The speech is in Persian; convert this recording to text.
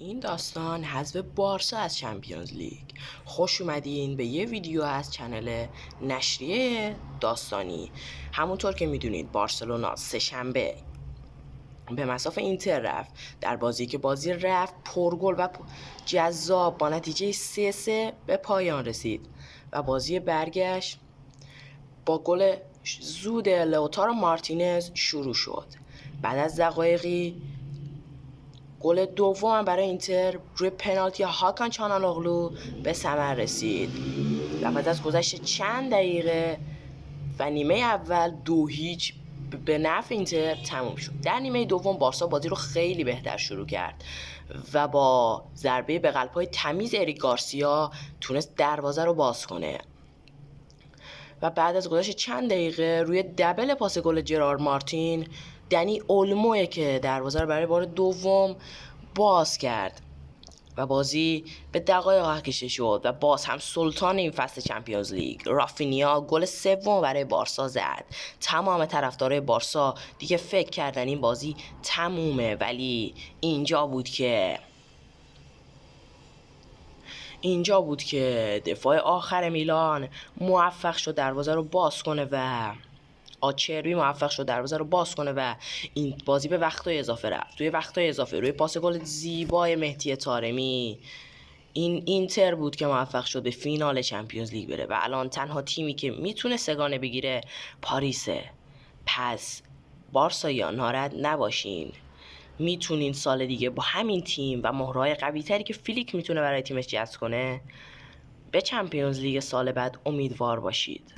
این داستان حذف بارسا از چمپیونز لیگ. خوش اومدین به یه ویدیو از چنل نشریه داستانی. همونطور که میدونید بارسلونا سه‌شنبه به مصاف اینتر رفت در بازی که بازی رفت پرگل و جذاب با نتیجه 3-3 به پایان رسید و بازی برگشت با گل زود لوتارو مارتینز شروع شد. بعد از دقایقی گل دوم برای اینتر روی پنالتی هاکان چانالوغلو به ثمر رسید و بعد از گذشت چند دقیقه و نیمه اول 2-0 به نفع اینتر تموم شد. در نیمه دوم بارسا بازی رو خیلی بهتر شروع کرد و با ضربه به قلب‌های تمیز اریک گارسیا تونست دروازه رو باز کنه و بعد از گذشت چند دقیقه روی دبل پاس گل جرار مارتین دنی اولموه که دروازه رو برای بار دوم باز کرد و بازی به دقایق کشیده شد و باز هم سلطان این فصل چمپیونز لیگ رافینیا گل سوم برای بارسا زد. تمام طرفدارای بارسا دیگه فکر کردن این بازی تمومه، ولی اینجا بود که دفاع آخر میلان موفق شد دروازه رو باز کنه و آچربی موفق شد دروازه رو باز کنه و این بازی به وقتای اضافه رفت. توی وقتای اضافه روی پاس گل زیبای مهدی طارمی این اینتر بود که موفق شد به فینال چمپیونز لیگ بره و الان تنها تیمی که میتونه سگانه بگیره پاریسه. پس بارساییان ناراحت نباشین، میتونین سال دیگه با همین تیم و مهرهای قوی تری که فلیک میتونه برای تیمش جذب کنه به چمپیونز لیگ سال بعد امیدوار باشید.